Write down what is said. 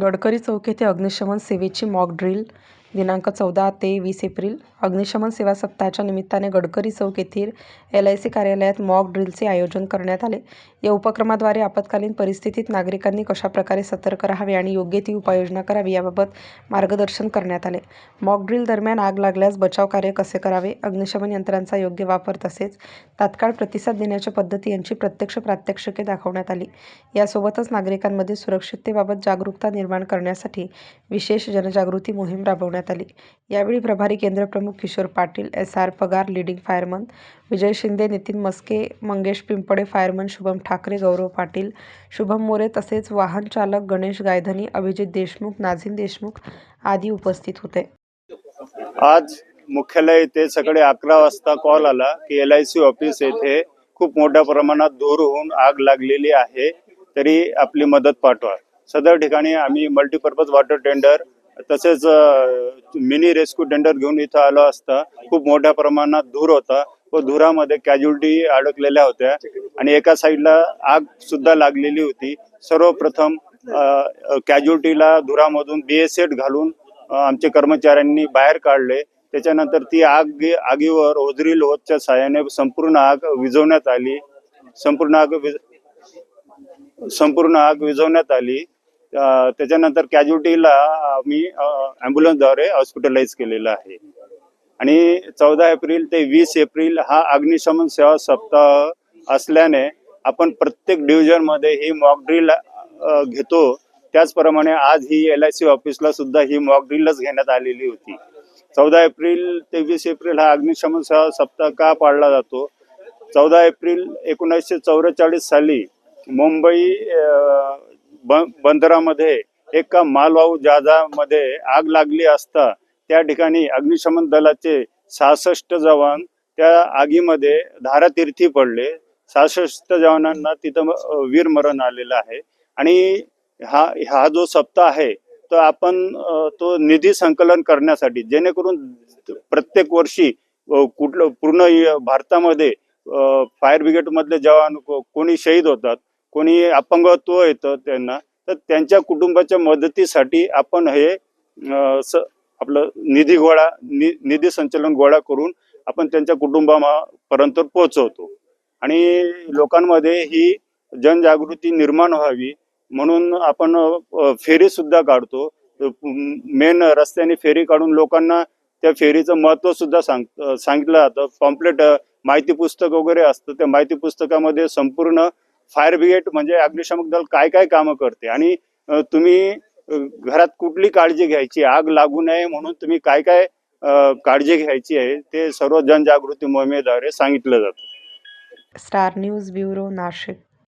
गडकरी चौक येथे अग्निशमन सेवेची मॉक ड्रिल दिनांक 14 ते 20 एप्रिल. अग्निशमन सेवा सप्ताहाच्या निमित्ताने गडकरी चौक येथील LIC कार्यालयात मॉक ड्रिलचे आयोजन करण्यात आले. या उपक्रमाद्वारे आपत्कालीन परिस्थितीत नागरिकांनी कशाप्रकारे सतर्क राहावे आणि योग्य ती उपाययोजना करावी याबाबत मार्गदर्शन करण्यात आले. मॉक ड्रिल दरम्यान आग लागल्यास बचाव कार्य कसे करावे, अग्निशमन यंत्रांचा योग्य वापर तसेच तात्काळ प्रतिसाद देण्याच्या पद्धती यांची प्रत्यक्ष प्रात्यक्षिके दाखवण्यात आली. यासोबतच नागरिकांमध्ये सुरक्षिततेबाबत जागरूकता निर्माण करण्यासाठी विशेष जनजागृती मोहीम राबवण्यात आली. यावेळी प्रभारी केंद्रप्रमुख किशोर पाटील, SR पगार, लीडिंग फायरमन विजय शिंदे, नितीन मस्के, मंगेश पिंपळे, फायरमन शुभम ठाकरे, गौरव पाटील, शुभम मोरे तसेच वाहन चालक गणेश गायधनी, अभिजित देशमुख, नाझीम देशमुख आदी उपस्थित होते. आज मुख्यालय येथे सकाळी 11 वाजता कॉल आला की LIC ऑफिस येथे खूप मोठ्या प्रमाणात धूर होऊन आग लागलेली आहे, तरी आपली मदत पाठवा. सदर ठिकाणी आम्ही मल्टीपर्पज वॉटर टेंडर तसेच मिनी रेस्क्यू टेंडर घेऊन इथं आलो असता खूप मोठ्या प्रमाणात धूर होता व धुरामध्ये कॅज्युलिटी अडकलेल्या होत्या आणि एका साईडला आग सुद्धा लागलेली होती. सर्वप्रथम कॅज्युलिटीला धुरामधून BSET घालून आमच्या कर्मचाऱ्यांनी बाहेर काढले. त्याच्यानंतर ती आगीवर ओझरील होतच्या साहाय्याने संपूर्ण आग विझवण्यात आली. त्याच्यानंतर कॅज्युलिटीला आम्ही ॲम्ब्युलन्सद्वारे हॉस्पिटलाइज केलेलं आहे. आणि 14 एप्रिल ते 20 एप्रिल हा अग्निशमन सेवा सप्ताह असल्याने आपण प्रत्येक डिव्हिजनमध्ये ही मॉक ड्रिल घेतो. त्याचप्रमाणे आज ही LIC ऑफिसला सुद्धा ही मॉक ड्रिलच घेण्यात आलेली होती. 14 एप्रिल ते 20 एप्रिल हा अग्निशमन सेवा सप्ताह का पाळला जातो? 14 एप्रिल 1944 साली मुंबई बंदरामध्ये एका मालवाहू जहाजामध्ये आग लागली असता त्या ठिकाणी अग्निशमन दलाचे 66 जवान त्या आगीमध्ये धारातीर्थी पडले. 66 जवानांना तिथं वीरमरण आलेलं आहे. आणि हा जो सप्ताह आहे तो आपण तो निधी संकलन करण्यासाठी, जेणेकरून प्रत्येक वर्षी पूर्ण भारतामध्ये फायर ब्रिगेड मधले जवान कोणी शहीद होतात, कोणी अपंगत्व येतं त्यांना, तर त्यांच्या कुटुंबाच्या मदतीसाठी आपण हे आपलं निधी संचलन गोळा करून आपण त्यांच्या कुटुंबापर्यंत पोहोचवतो. आणि लोकांमध्ये ही जनजागृती निर्माण व्हावी म्हणून आपण फेरी सुद्धा काढतो. मेन रस्त्याने फेरी काढून लोकांना त्या फेरीचं महत्त्व सुद्धा सांगितलं जातं. पॉम्पलेट माहिती पुस्तक वगैरे असतं. त्या माहिती पुस्तकामध्ये संपूर्ण फायर ब्रिगेड म्हणजे अग्निशमन दल काय काय कामं करते आणि तुम्ही घरात कुठली काळजी घ्यायची, आग लागू नये म्हणून तुम्ही काय काय काळजी घ्यायची आहे ते सर्व जनजागृती मोहिमेद्वारे सांगितलं जातं. Star news bureau, Nashik.